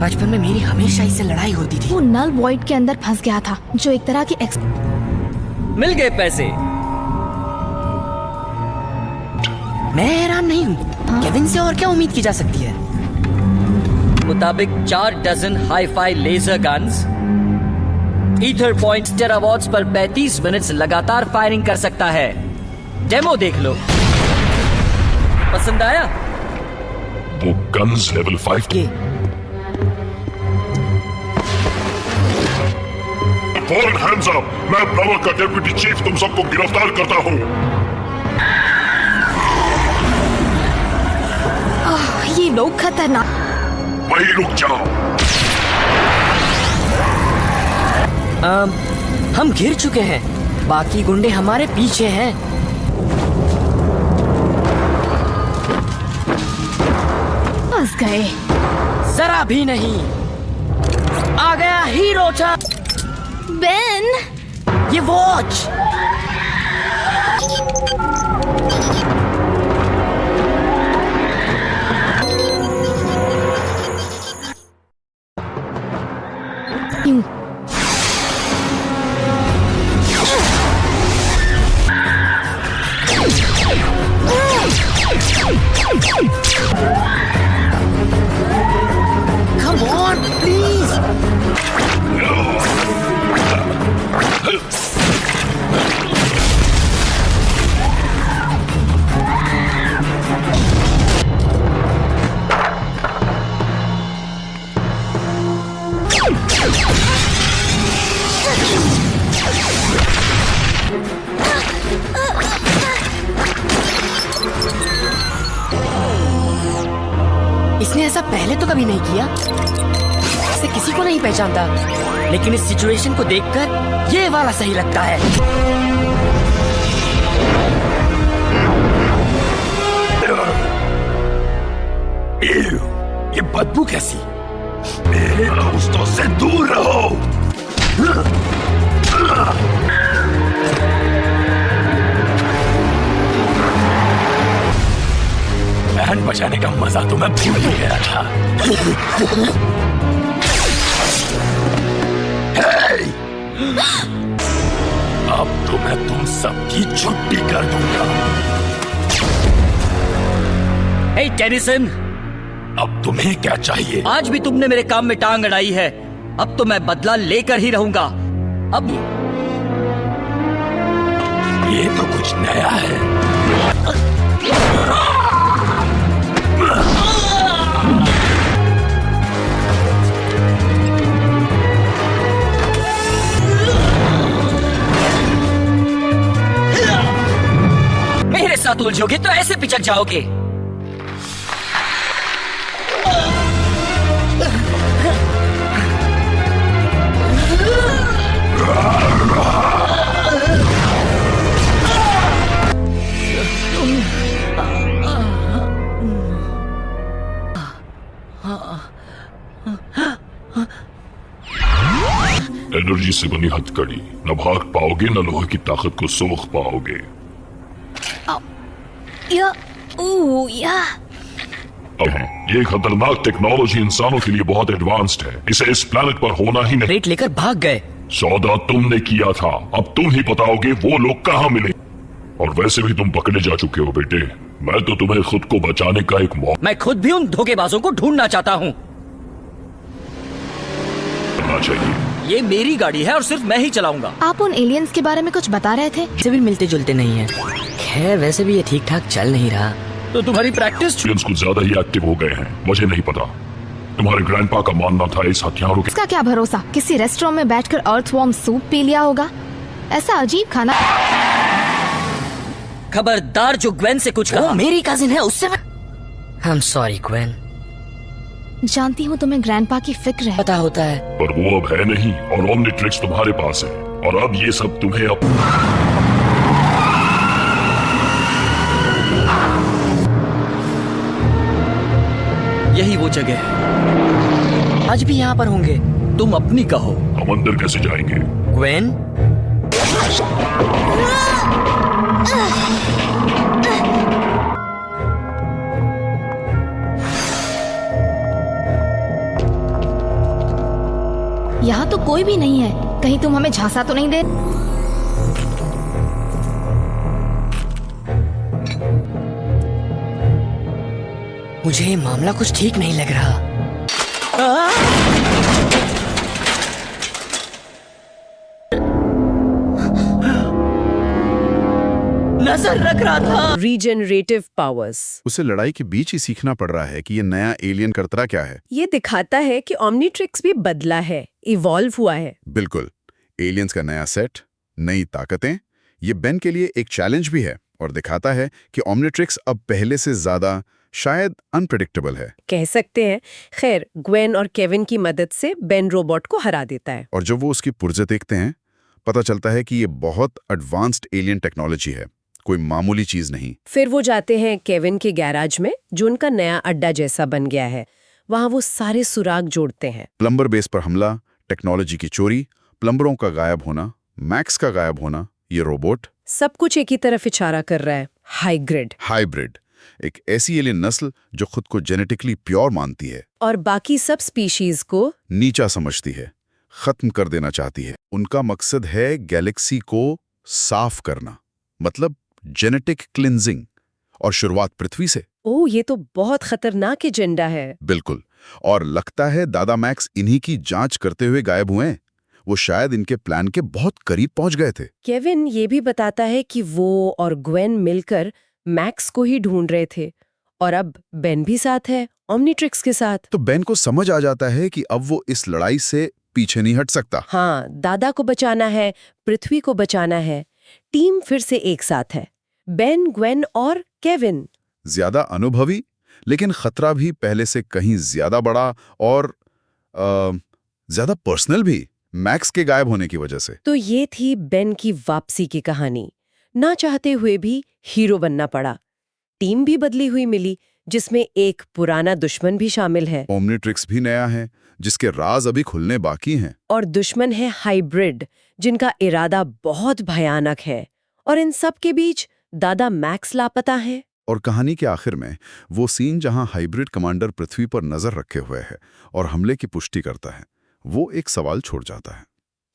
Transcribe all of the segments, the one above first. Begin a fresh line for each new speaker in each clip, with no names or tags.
बचपन में मेरी हमेशा इससे लड़ाई होती थी।
वो नल वॉइड के अंदर फंस गया था, जो एक तरह की
मिल गए पैसे।
मैं हैरान नहीं हूँ, केविन से और क्या उम्मीद की जा सकती है।
मुताबिक 4 dozen hi-fi laser guns, either point terawatts पर 35 मिनट्स लगातार फायरिंग कर सकता है। डेमो देख लो। पसंद आया?
वो गन्स लेवल 5
के
फौरन हैंड्स अप। मैं ब्रावर का डेप्यूटी चीफ तुम सबको गिरफ्तार करता हूँ।
ये लोग खतरनाक।
वहीं रुक जाओ।
हम घिर चुके हैं, बाकी गुंडे हमारे पीछे हैं।
फंस गए।
जरा भी नहीं। आ गया हीरो चा।
बेन,
ये वॉच। Come on, please. इसने ऐसा पहले तो कभी नहीं किया। इसे किसी को नहीं पहचानता, लेकिन इस सिचुएशन को देखकर ये वाला सही लगता है।
ये बदबू कैसी? मेरे दोस्तों से दूर रहो। बहन बचाने का मजा तो मैं भूल ही गया था। hey! अब तो मैं तुम सबकी छुट्टी कर दूंगा।
हे टेनिसन,
अब तुम्हें क्या चाहिए?
आज भी तुमने मेरे काम में टांग अड़ाई है, अब तो मैं बदला लेकर ही रहूंगा। अब
ये तो कुछ नया है।
मेरे साथ उलझोगे तो ऐसे पिचक जाओगे।
एनर्जी से बनी हथकड़ी, न भाग पाओगे न लोहे की ताकत को सोख पाओगे। ये खतरनाक टेक्नोलॉजी इंसानों के लिए बहुत एडवांस्ड है। इसे इस प्लेनेट पर होना ही नहीं।
रेट लेकर भाग गए।
सौदा तुमने किया था, अब तुम ही बताओगे वो लोग कहाँ मिले। और वैसे भी तुम पकड़े जा चुके हो बेटे। मैं तो तुम्हें खुद को बचाने का एक मौका
मैं खुद भी उन धोखेबाजों को ढूंढना चाहता हूँ।
करना चाहिए।
ये मेरी गाड़ी है और सिर्फ मैं ही चलाऊंगा।
आप उन एलियंस के बारे में कुछ बता रहे थे।
सिविल मिलते जुलते नहीं है। खैर वैसे भी ये ठीक ठाक चल नहीं रहा।
तो तुम्हारी प्रैक्टिस
कुछ ज्यादा ही एक्टिव हो गए हैं, मुझे नहीं पता। तुम्हारे ग्रैंडपा का मानना था इस हथियारों के।
इसका क्या भरोसा, किसी रेस्टोरेंट में बैठकर अर्थवॉर्म सूप पी लिया होगा। ऐसा अजीब खाना।
खबरदार जो ग्वेन से कुछ कहा।
मेरी कजिन है, उससे मैं I'm sorry ग्वेन।
जानती हूँ तुम्हें ग्रैंडपा की फिक्र है।
पता होता है,
पर वो अब है नहीं और ओमनिट्रिक्स तुम्हारे पास है। और अब ये सब तुम्हें
यही वो जगह है।
आज भी यहाँ पर होंगे।
तुम अपनी कहो।
हम अंदर कैसे जाएंगे?
ग्वेन,
यहाँ तो कोई भी नहीं है। कहीं तुम हमें झांसा तो नहीं दे?
मुझे ये मामला कुछ ठीक नहीं लग रहा। नजर रख रहा था।
Regenerative powers.
उसे लड़ाई के बीच ही सीखना पड़ रहा है कि ये नया एलियन करतरा क्या है।
ये दिखाता है कि ओमनीट्रिक्स भी बदला है, इवॉल्व हुआ है।
बिल्कुल, एलियंस का नया सेट, नई ताकतें, ये बेन के लिए एक चैलेंज भी है और दिखाता है कि ओमनीट्रिक्स अब पहले से ज्यादा शायद अनप्रेडिक्टेबल है।
कह सकते हैं। खैर, ग्वेन और केविन की मदद से बेन रोबोट को हरा देता है।
और जब वो उसकी पुर्जे देखते हैं, पता चलता है कि ये बहुत एडवांस्ड एलियन टेक्नोलॉजी है, कोई मामूली चीज नहीं।
फिर वो जाते हैं केविन के गैराज में, जो उनका नया अड्डा जैसा बन गया है। वहां वो सारे सुराग जोड़ते हैं।
प्लम्बर बेस पर हमला, टेक्नोलॉजी की चोरी, प्लम्बरों का गायब होना, मैक्स का गायब होना, ये रोबोट,
सब कुछ एक ही तरफ इशारा कर रहा है, हाइग्रिड।
हाइब्रिड, एक ऐसी एलियन नस्ल जो खुद को जेनेटिकली प्योर मानती है
और बाकी सब स्पीशीज को
नीचा समझती है, खत्म कर देना चाहती है। उनका मकसद है गैलेक्सी को साफ करना, मतलब जेनेटिक क्लिंजिंग, और शुरुआत पृथ्वी से।
ओह, ये तो बहुत खतरनाक एजेंडा है।
बिल्कुल, और लगता है दादा मैक्स इन्हीं की जांच करते हुए गायब हुए हैं। वो शायद इनके प्लान के बहुत करीब पहुंच गए थे।
केविन ये भी बताता है कि वो और ग्वेन मिलकर मैक्स को ही ढूंढ रहे थे, और अब बेन भी साथ है, ओमनीट्रिक्स के साथ।
तो बेन को समझ आ जाता है कि अब वो इस लड़ाई से पीछे नहीं हट सकता।
हाँ, दादा को बचाना है, पृथ्वी को बचाना है। टीम फिर से एक साथ है, बेन, ग्वेन और केविन।
ज्यादा अनुभवी, लेकिन खतरा भी पहले से कहीं ज्यादा बड़ा और ज्यादा पर्सनल भी, मैक्स के गायब होने की वजह से।
तो ये थी बेन की वापसी की कहानी। ना चाहते हुए भी हीरो बनना पड़ा। टीम भी बदली हुई मिली, जिसमें एक पुराना दुश्मन भी शामिल है।
ओमनीट्रिक्स भी नया है, जिसके राज अभी खुलने बाकी हैं।
और दुश्मन है हाइब्रिड, जिनका इरादा बहुत भयानक है। और इन सब के बीच दादा मैक्स लापता है।
और कहानी के आखिर में वो सीन जहां हाइब्रिड कमांडर पृथ्वी पर नजर रखे हुए है और हमले की पुष्टि करता है, वो एक सवाल छोड़ जाता है।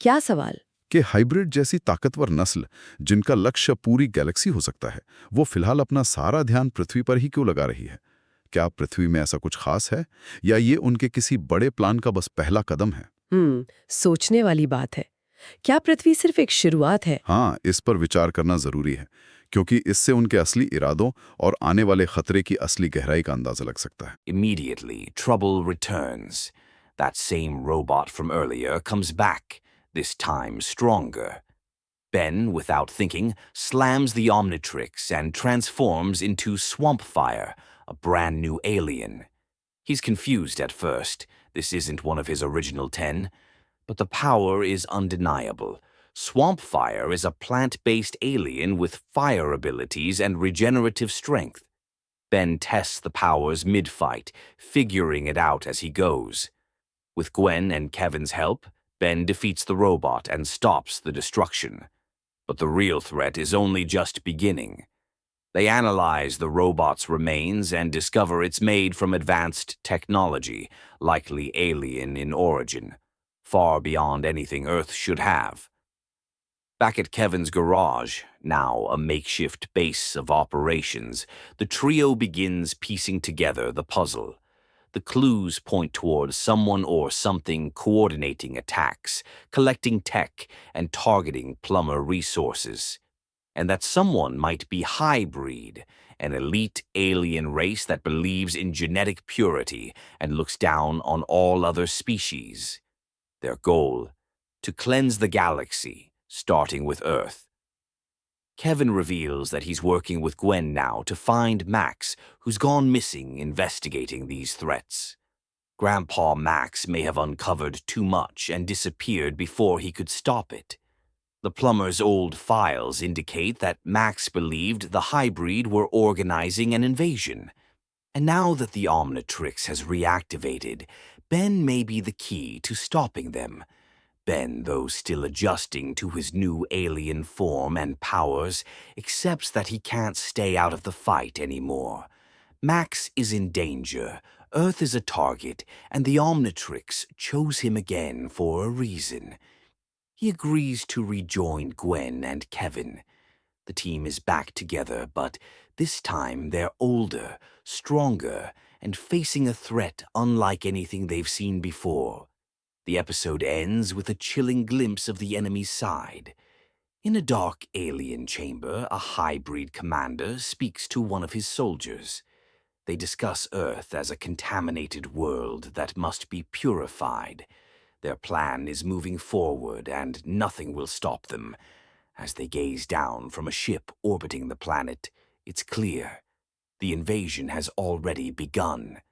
क्या सवाल?
कि हाइब्रिड जैसी ताकतवर नस्ल, जिनका लक्ष्य पूरी गैलेक्सी हो सकता है, वो फिलहाल अपना सारा ध्यान पृथ्वी पर ही क्यों लगा रही है? क्या पृथ्वी में ऐसा कुछ खास है, या ये उनके किसी बड़े प्लान का बस पहला कदम है?
सोचने वाली बात है। क्या पृथ्वी सिर्फ एक शुरुआत है?
हाँ, इस पर विचार करना जरूरी है, क्योंकि इससे उनके असली इरादों और आने वाले खतरे की असली गहराई का अंदाजा लग सकता है।
Immediately, trouble returns. That same robot from earlier comes back, this time stronger. Ben, without thinking, slams the Omnitrix and transforms into Swampfire, a brand new alien. He's confused at first. This isn't one of his original 10, but the power is undeniable. Swampfire is a plant-based alien with fire abilities and regenerative strength. Ben tests the powers mid-fight, figuring it out as he goes. With Gwen and Kevin's help, Ben defeats the robot and stops the destruction. But the real threat is only just beginning. They analyze the robot's remains and discover it's made from advanced technology, likely alien in origin, far beyond anything Earth should have. Back at Kevin's garage, now a makeshift base of operations, the trio begins piecing together the puzzle. The clues point towards someone or something coordinating attacks, collecting tech, and targeting plumber resources. And that someone might be Highbreed, an elite alien race that believes in genetic purity and looks down on all other species. Their goal? To cleanse the galaxy, starting with Earth. Kevin reveals that he's working with Gwen now to find Max, who's gone missing investigating these threats. Grandpa Max may have uncovered too much and disappeared before he could stop it. The plumber's old files indicate that Max believed the Highbreed were organizing an invasion. And now that the Omnitrix has reactivated, Ben may be the key to stopping them. Ben, though still adjusting to his new alien form and powers, accepts that he can't stay out of the fight anymore. Max is in danger. Earth is a target, and the Omnitrix chose him again for a reason. He agrees to rejoin Gwen and Kevin. The team is back together, but this time they're older, stronger, and facing a threat unlike anything they've seen before. The episode ends with a chilling glimpse of the enemy's side. In a dark alien chamber, a hybrid commander speaks to one of his soldiers. They discuss Earth as a contaminated world that must be purified. Their plan is moving forward, and nothing will stop them. As they gaze down from a ship orbiting the planet, it's clear. The invasion has already begun.